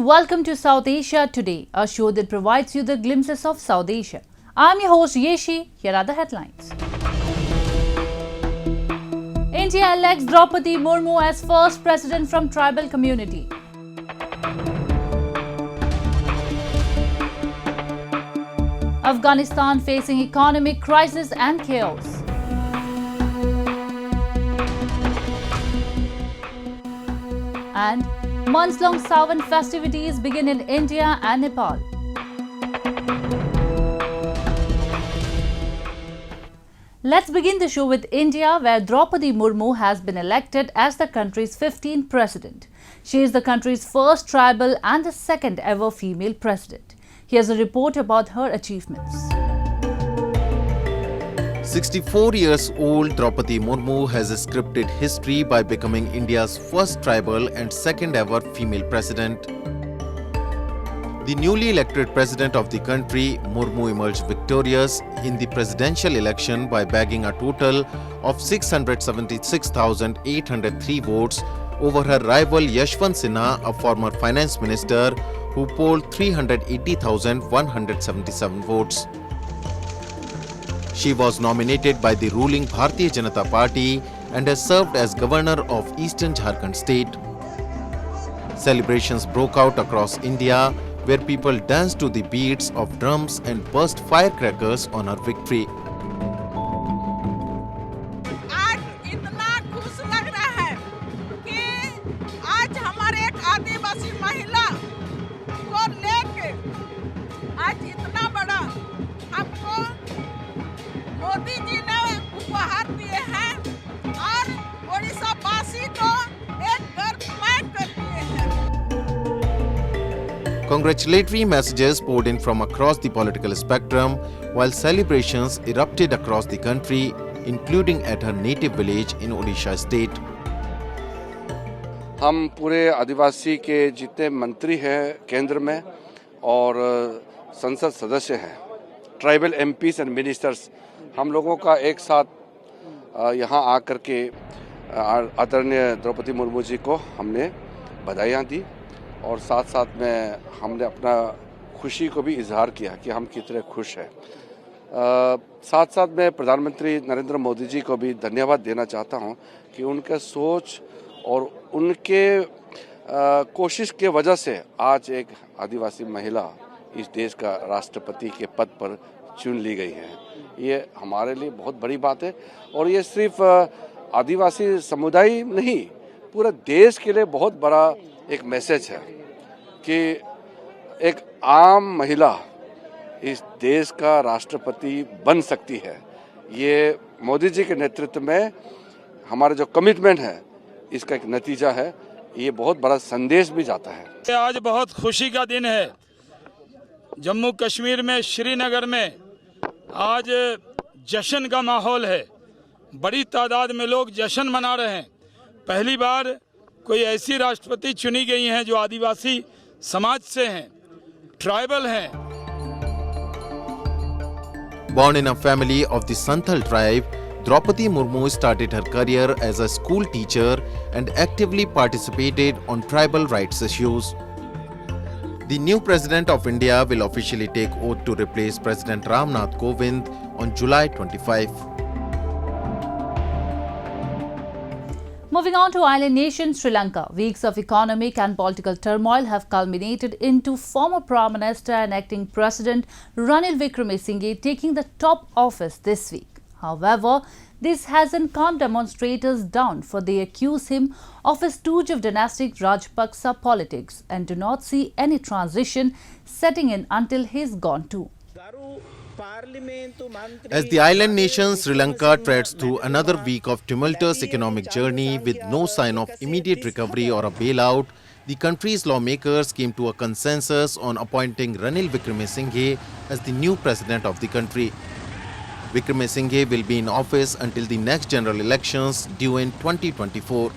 Welcome to South Asia Today, a show that provides you the glimpses of South Asia. I'm your host Yeshi. Here are the headlines. India elects Draupadi Murmu as first president from tribal community. Afghanistan facing economic crisis and chaos. And months-long Sawan festivities begin in India and Nepal. Let's begin the show with India, where Draupadi Murmu has been elected as the country's 15th president. She is the country's first tribal and the second ever female president. Here's a report about her achievements. 64 years old Draupadi Murmu has scripted history by becoming India's first tribal and second ever female president. The newly elected president of the country, Murmu emerged victorious in the presidential election by bagging a total of 676,803 votes over her rival Yashwant Sinha, a former finance minister, who polled 380,177 votes. She was nominated by the ruling Bharatiya Janata Party and has served as governor of Eastern Jharkhand state. Celebrations broke out across India, where people danced to the beats of drums and burst firecrackers on her victory. आज इतना खुश लग रहा है कि आज हमारे एक आदिवासी महिला को लेके आज इतना बड़ा हमको मोदी जी ने उपहार दिए हैं और ओडिशा वासी को एक गर्वमय कर दिए हैं. Congratulatory messages poured in from across the political spectrum, while celebrations erupted across the country, including at her native village in Odisha state. हम पूरे आदिवासी के जितने मंत्री हैं केंद्र में और संसद सदस्य हैं, ट्राइबल एमपीज एंड मिनिस्टर्स, हम लोगों का एक साथ यहाँ आकर के आदरणीय द्रौपदी मुर्मू जी को हमने बधाइयाँ दी और साथ साथ में हमने अपना खुशी को भी इजहार किया कि हम कितने खुश हैं. साथ साथ में प्रधानमंत्री नरेंद्र मोदी जी को भी धन्यवाद देना चाहता हूं कि उनके सोच और उनके कोशिश के वजह से आज एक आदिवासी महिला इस देश का राष्ट्रपति के पद पर चुन ली गई है. ये हमारे लिए बहुत बड़ी बात है और ये सिर्फ आदिवासी समुदाय नहीं, पूरे देश के लिए बहुत बड़ा एक मैसेज है कि एक आम महिला इस देश का राष्ट्रपति बन सकती है. ये मोदी जी के नेतृत्व में हमारा जो कमिटमेंट है इसका एक नतीजा है. ये बहुत बड़ा संदेश भी जाता है. आज बहुत खुशी का दिन है. जम्मू कश्मीर में श्रीनगर में आज जश्न का माहौल है. बड़ी तादाद में लोग जश्न मना रहे हैं. पहली बार कोई ऐसी राष्ट्रपति चुनी गई हैं जो आदिवासी समाज से हैं, ट्राइबल हैं. Born in a family of the Santhal tribe, Draupadi Murmu started her career as a school teacher and actively participated on tribal rights issues. The new President of India will officially take oath to replace President Ram Nath Kovind on July 25. Moving on to island nation Sri Lanka, weeks of economic and political turmoil have culminated into former Prime Minister and acting President Ranil Wickremesinghe taking the top office this week. However, this hasn't calmed demonstrators down, for they accuse him of a stooge of dynastic Rajapaksa politics and do not see any transition setting in until he's gone too. As the island nation Sri Lanka treads through another week of tumultuous economic journey with no sign of immediate recovery or a bailout, the country's lawmakers came to a consensus on appointing Ranil Wickremesinghe as the new president of the country. Wickremesinghe will be in office until the next general elections due in 2024.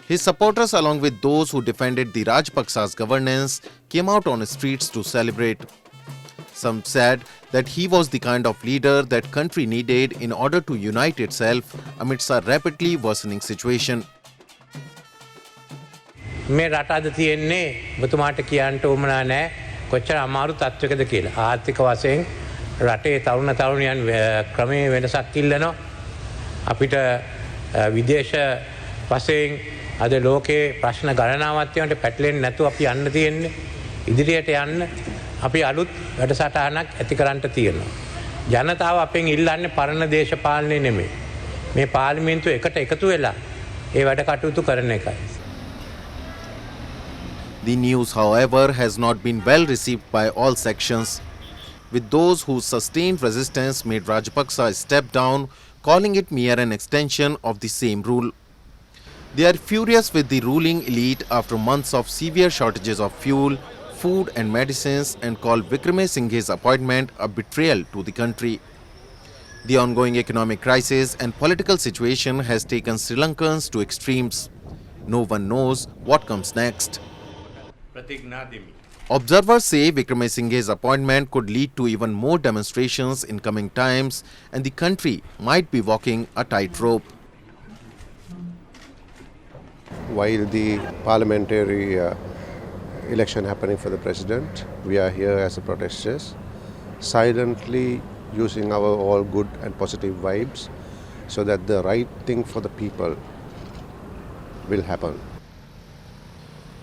His supporters, along with those who defended the Rajapaksa's governance, came out on the streets to celebrate. Some said that he was the kind of leader that country needed in order to unite itself amidst a rapidly worsening situation. මේ රට අද තියෙන්නේ ඔබතුමාට කියන්න උවමනා නැහැ කොච්චර අමාරු තත්වයකද කියලා. ආර්ථික වශයෙන් රටේ තරුණ තරුණියන් ක්‍රමයේ වෙනසක් ඉල්ලනවා. අපිට විදේශ වශයෙන් අද ලෝකේ ප්‍රශ්න ගණනාවක් තියෙනට පැටලෙන්නේ නැතුව අපි යන්න තියෙන්නේ. ඉදිරියට යන්න අපි අලුත් වැඩසටහනක් ඇති කරන්න තියෙනවා. ජනතාව අපෙන් ඉල්ලන්නේ පරණ දේශපාලනය නෙමෙයි. මේ පාර්ලිමේන්තුව එකට එකතු වෙලා ඒ වැඩ කටයුතු කරන එකයි. The news, however, has not been well received by all sections, with those who sustained resistance made Rajapaksa step down, calling it mere an extension of the same rule. They are furious with the ruling elite after months of severe shortages of fuel, food and medicines, and call Wickremesinghe's appointment a betrayal to the country. The ongoing economic crisis and political situation has taken Sri Lankans to extremes. No one knows what comes next. Observers say Wickremesinghe's appointment could lead to even more demonstrations in coming times, and the country might be walking a tightrope. While the parliamentary election happening for the president, we are here as a protesters, silently using our all good and positive vibes so that the right thing for the people will happen.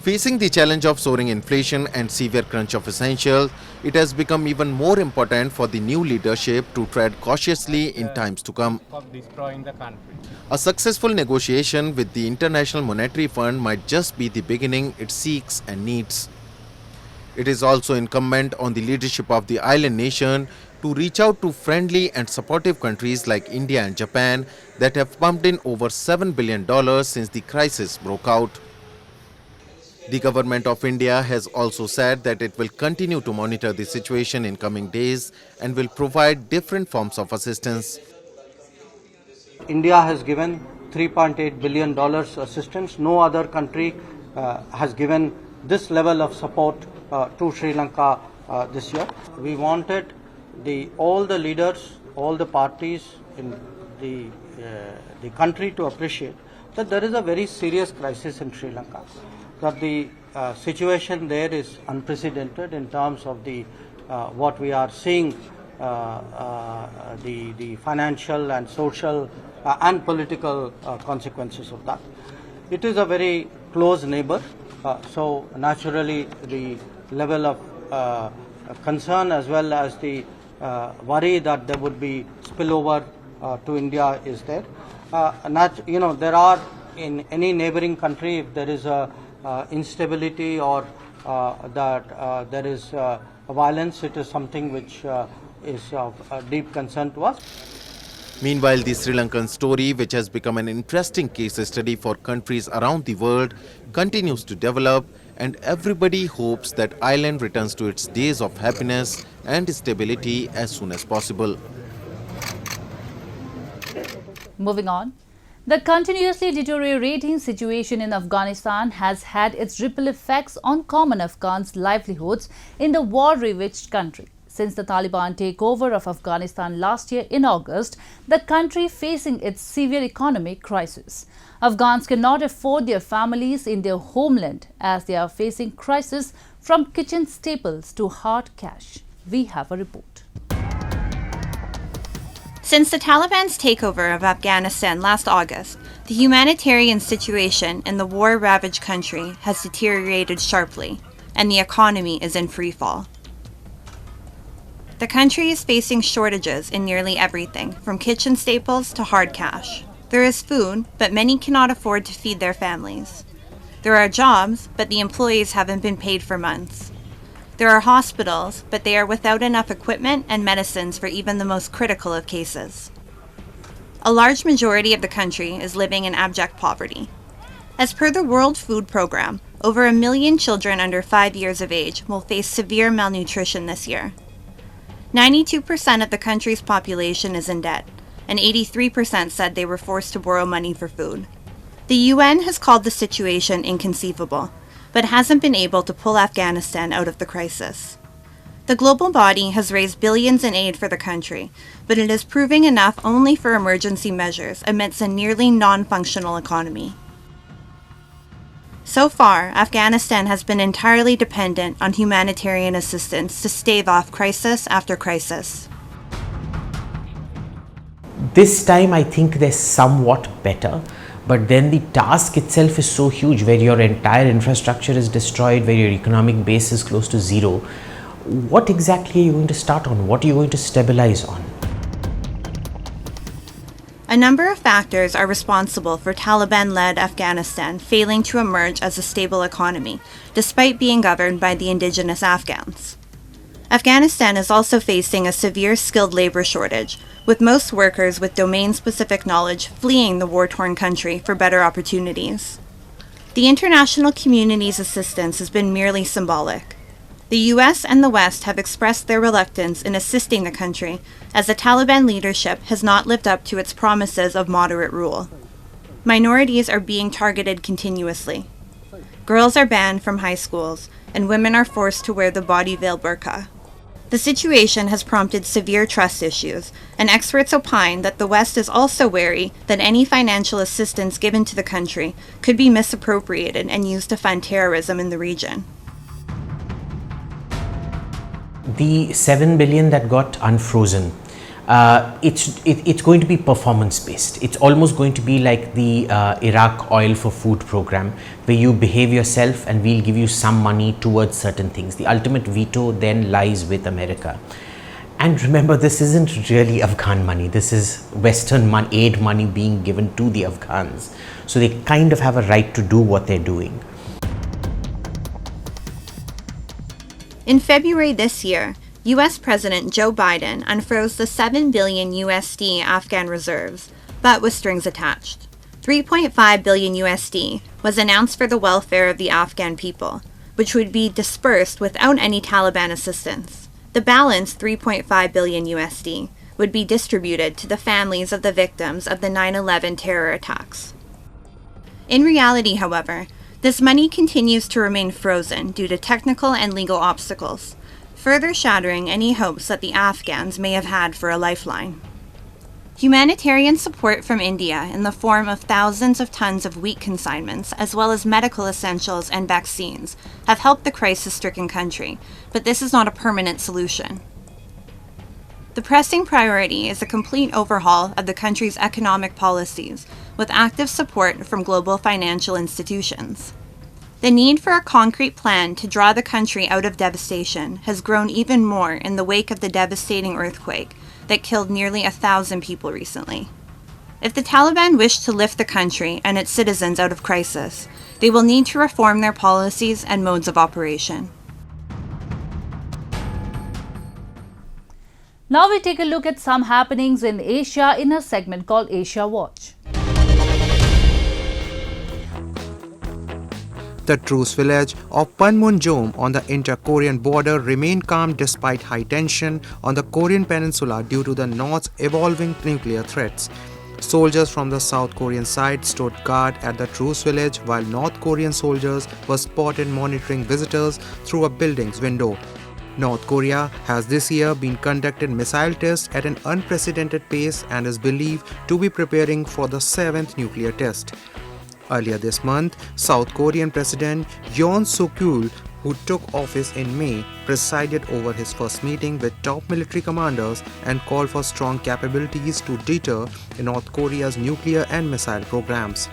Facing the challenge of soaring inflation and severe crunch of essentials, it has become even more important for the new leadership to tread cautiously in times to come. A successful negotiation with the International Monetary Fund might just be the beginning it seeks and needs. It is also incumbent on the leadership of the island nation to reach out to friendly and supportive countries like India and Japan that have pumped in over $7 billion since the crisis broke out. The government of India has also said that it will continue to monitor the situation in coming days and will provide different forms of assistance. India has given $3.8 billion assistance. No other country has given this level of support to Sri Lanka this year. We wanted all the leaders, all the parties in the country to appreciate that there is a very serious crisis in Sri Lanka, that the situation there is unprecedented in terms of what we are seeing, the financial and social and political consequences of that. It is a very close neighbor, so naturally the level of concern as well as the worry that there would be spillover to India is there. There are in any neighboring country, if there is a instability or that there is violence, it is something which is of deep concern to us. Meanwhile, the Sri Lankan story, which has become an interesting case study for countries around the world, continues to develop, and everybody hopes that island returns to its days of happiness and stability as soon as possible. Moving on. The continuously deteriorating situation in Afghanistan has had its ripple effects on common Afghans' livelihoods in the war-ravaged country. Since the Taliban takeover of Afghanistan last year in August, the country facing its severe economic crisis. Afghans cannot afford their families in their homeland as they are facing crisis from kitchen staples to hard cash. We have a report. Since the Taliban's takeover of Afghanistan last August, the humanitarian situation in the war-ravaged country has deteriorated sharply, and the economy is in freefall. The country is facing shortages in nearly everything, from kitchen staples to hard cash. There is food, but many cannot afford to feed their families. There are jobs, but the employees haven't been paid for months. There are hospitals, but they are without enough equipment and medicines for even the most critical of cases. A large majority of the country is living in abject poverty. As per the World Food Programme, over 1 million children under 5 years of age will face severe malnutrition this year. 92% of the country's population is in debt, and 83% said they were forced to borrow money for food. The UN has called the situation inconceivable, but hasn't been able to pull Afghanistan out of the crisis. The global body has raised billions in aid for the country, but it is proving enough only for emergency measures amidst a nearly non-functional economy. So far, Afghanistan has been entirely dependent on humanitarian assistance to stave off crisis after crisis. This time I think they're somewhat better, but then the task itself is so huge, where your entire infrastructure is destroyed, where your economic base is close to zero. What exactly are you going to start on? What are you going to stabilize on? A number of factors are responsible for Taliban-led Afghanistan failing to emerge as a stable economy, despite being governed by the indigenous Afghans. Afghanistan is also facing a severe skilled labor shortage, with most workers with domain-specific knowledge fleeing the war-torn country for better opportunities. The international community's assistance has been merely symbolic. The US and the West have expressed their reluctance in assisting the country, as the Taliban leadership has not lived up to its promises of moderate rule. Minorities are being targeted continuously. Girls are banned from high schools, and women are forced to wear the body veil burqa. The situation has prompted severe trust issues, and experts opine that the West is also wary that any financial assistance given to the country could be misappropriated and used to fund terrorism in the region. The 7 billion that got unfrozen, it's going to be performance based. It's almost going to be like the Iraq oil for food program, where you behave yourself and we'll give you some money towards certain things. The ultimate veto then lies with America. And remember, this isn't really Afghan money. This is Western aid money being given to the Afghans. So they kind of have a right to do what they're doing. In February this year, US President Joe Biden unfroze the 7 billion USD Afghan reserves, but with strings attached. 3.5 billion USD was announced for the welfare of the Afghan people, which would be dispersed without any Taliban assistance. The balance, 3.5 billion USD, would be distributed to the families of the victims of the 9/11 terror attacks. In reality, however, this money continues to remain frozen due to technical and legal obstacles, further shattering any hopes that the Afghans may have had for a lifeline. Humanitarian support from India in the form of thousands of tons of wheat consignments, as well as medical essentials and vaccines, have helped the crisis-stricken country, but this is not a permanent solution. The pressing priority is a complete overhaul of the country's economic policies, with active support from global financial institutions. The need for a concrete plan to draw the country out of devastation has grown even more in the wake of the devastating earthquake that killed nearly 1,000 people recently. If the Taliban wish to lift the country and its citizens out of crisis, they will need to reform their policies and modes of operation. Now we take a look at some happenings in Asia in a segment called Asia Watch. The truce village of Panmunjom on the inter-Korean border remained calm despite high tension on the Korean peninsula due to the North's evolving nuclear threats. Soldiers from the South Korean side stood guard at the truce village while North Korean soldiers were spotted monitoring visitors through a building's window. North Korea has this year been conducting missile tests at an unprecedented pace and is believed to be preparing for the 7th nuclear test. Earlier this month, South Korean President Yoon Suk-yeol, who took office in May, presided over his first meeting with top military commanders and called for strong capabilities to deter North Korea's nuclear and missile programs.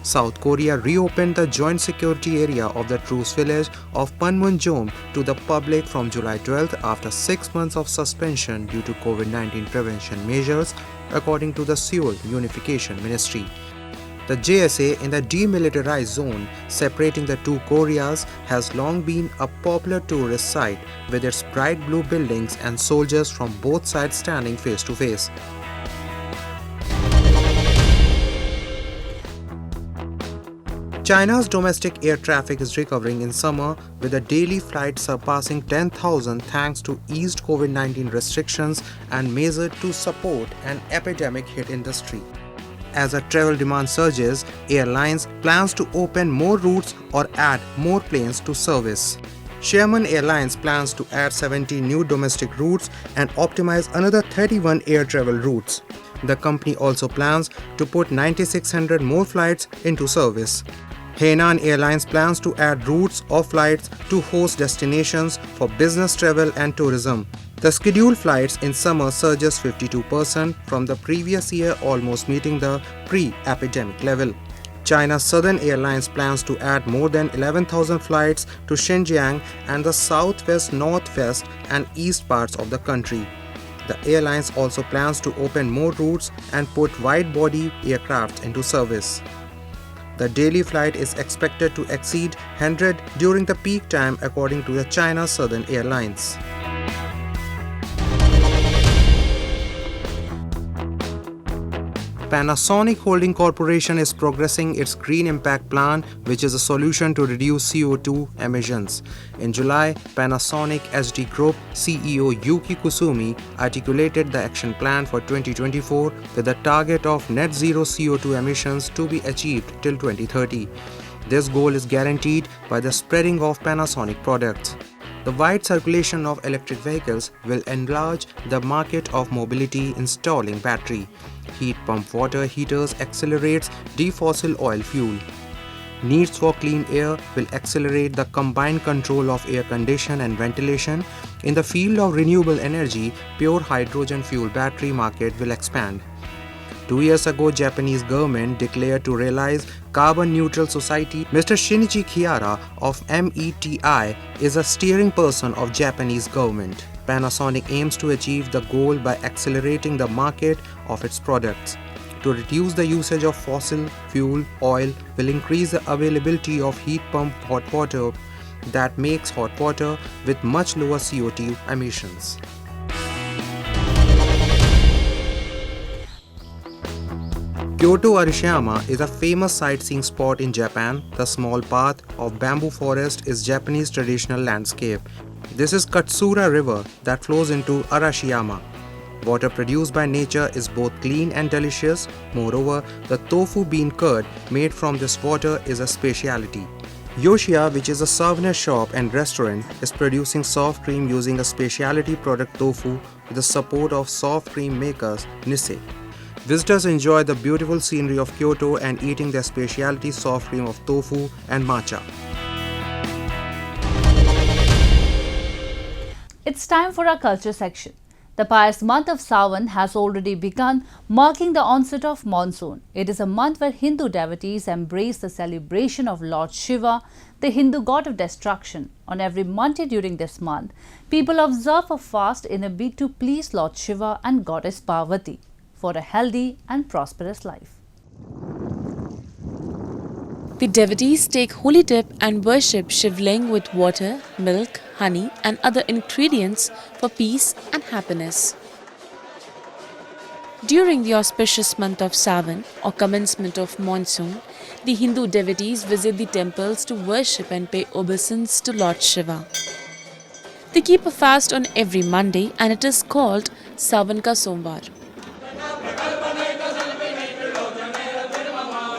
South Korea reopened the joint security area of the truce village of Panmunjom to the public from July 12th after 6 months of suspension due to COVID-19 prevention measures, according to the Seoul Unification Ministry. The JSA in the demilitarized zone separating the two Koreas has long been a popular tourist site with its bright blue buildings and soldiers from both sides standing face to face. China's domestic air traffic is recovering in summer, with a daily flight surpassing 10,000 thanks to eased COVID-19 restrictions and measures to support an epidemic-hit industry. As the travel demand surges, airlines plans to open more routes or add more planes to service. Sherman Airlines plans to add 70 new domestic routes and optimize another 31 air travel routes. The company also plans to put 9,600 more flights into service. Hainan Airlines plans to add routes or flights to host destinations for business travel and tourism. The scheduled flights in summer surges 52% from the previous year, almost meeting the pre-epidemic level. China's Southern Airlines plans to add more than 11,000 flights to Xinjiang and the southwest, northwest, and east parts of the country. The airlines also plans to open more routes and put wide-body aircraft into service. The daily flight is expected to exceed 100 during the peak time, according to the China Southern Airlines. Panasonic Holding Corporation is progressing its Green Impact Plan, which is a solution to reduce CO2 emissions. In July, Panasonic SD Group CEO Yuki Kusumi articulated the action plan for 2024 with a target of net zero CO2 emissions to be achieved till 2030. This goal is guaranteed by the spreading of Panasonic products. The wide circulation of electric vehicles will enlarge the market of mobility installing battery. Heat pump water heaters accelerates defossil oil fuel. Needs for clean air will accelerate the combined control of air condition and ventilation. In the field of renewable energy, pure hydrogen fuel battery market will expand. 2 years ago, Japanese government declared to realize carbon neutral society. Mr. Shinichi Kihara of METI is a steering person of Japanese government. Panasonic aims to achieve the goal by accelerating the market of its products. To reduce the usage of fossil fuel oil will increase the availability of heat pump hot water that makes hot water with much lower CO2 emissions. Kyoto Arashiyama is a famous sightseeing spot in Japan. The small path of bamboo forest is Japanese traditional landscape. This is Katsura River that flows into Arashiyama. Water produced by nature is both clean and delicious. Moreover, the tofu bean curd made from this water is a specialty. Yoshia, which is a souvenir shop and restaurant, is producing soft cream using a specialty product tofu with the support of soft cream makers Nisei. Visitors enjoy the beautiful scenery of Kyoto and eating their specialty soft cream of tofu and matcha. It's time for our culture section. The pious month of Sawan has already begun, marking the onset of monsoon. It is a month where Hindu devotees embrace the celebration of Lord Shiva, the Hindu god of destruction. On every Monday during this month, people observe a fast in a bid to please Lord Shiva and goddess Parvati for a healthy and prosperous life. The devotees take holy dip and worship Shivling with water, milk, honey and other ingredients for peace and happiness. During the auspicious month of Sawan or commencement of monsoon, the Hindu devotees visit the temples to worship and pay obeisance to Lord Shiva. They keep a fast on every Monday and it is called Sawan Ka Somvar.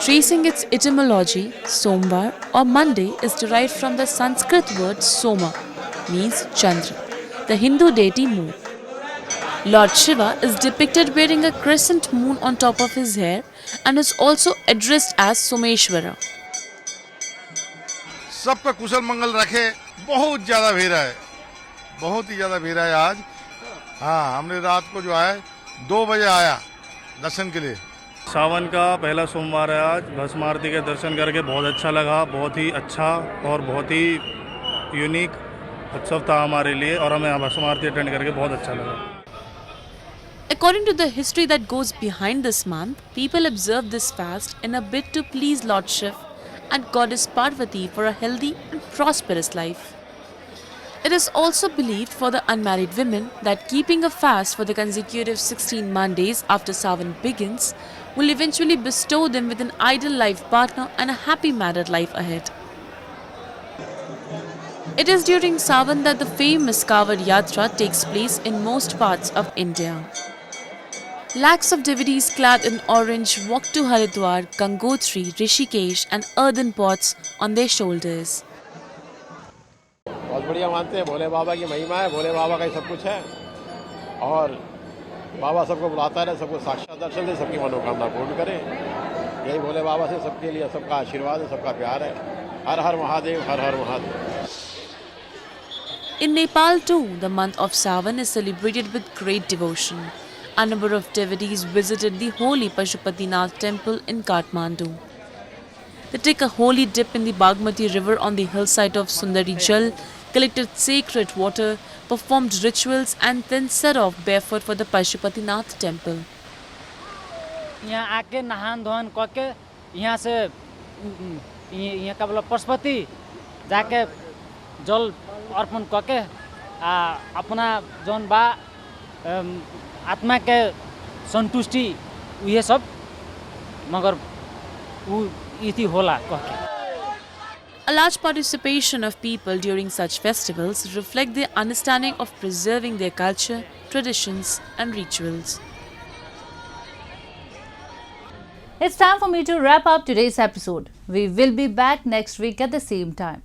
Tracing its etymology, Somvar or Monday is derived from the Sanskrit word Soma, means Chandra, the Hindu deity moon. Lord Shiva is depicted wearing a crescent moon on top of his hair and is also addressed as Someshwara. सबका कुशल मंगल रखे। बहुत ज्यादा भीड़ है, बहुत ही ज्यादा भीड़ है आज। हाँ, हमने रात को जो है 2 बजे आया दर्शन के लिए। सावन का पहला सोमवार है आज। भस्म आरती के दर्शन करके बहुत अच्छा लगा। बहुत ही अच्छा और बहुत ही यूनिक उत्सव था हमारे लिए और हमें भस्म आरती अटेंड करके बहुत अच्छा लगा। According to the history that goes behind this month, people observe this fast in a bid to please Lord Shiva and goddess Parvati for a healthy and prosperous life. It is also believed for the unmarried women that keeping a fast for the consecutive 16 Mondays after Sawan begins will eventually bestow them with an ideal life partner and a happy married life ahead. It is during Sawan that the famous Kawad Yatra takes place in most parts of India. Lakhs of devotees clad in orange walk to Haridwar, Gangotri, Rishikesh and earthen pots on their shoulders. बहुत बढ़िया मानते हैं, भोले बाबा की महिमा है, भोले बाबा का ही सब कुछ है और बाबा सबको बुलाता है, सबको साक्षात दर्शन दे, सबकी मनोकामना पूर्ण करे। यही भोले बाबा से सबके लिए सबका आशीर्वाद है, सबका प्यार है। हर हर महादेव, हर हर Mahadev. In Nepal too, the month of Sawan is celebrated with great devotion. A number of devotees visited the holy Pashupatinath temple in Kathmandu. They took a holy dip in the Bagmati river on the hillside of Sundari Jal, collected sacred water, performed rituals and then set off barefoot for the Pashupatinath temple. यहाँ आके नहान धोन करके यहाँ से यहाँ का बोला पशुपति जाके जल अर्पण करके अपना जौन बा आत्मा के संतुष्टि ये सब मगर उ इति होला कहके। A large participation of people during such festivals reflect their understanding of preserving their culture, traditions and rituals. It's time for me to wrap up today's episode. We will be back next week at the same time.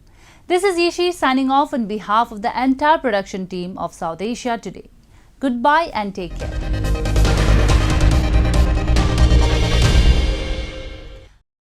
This is Yishi signing off on behalf of the entire production team of South Asia Today. Goodbye and take care.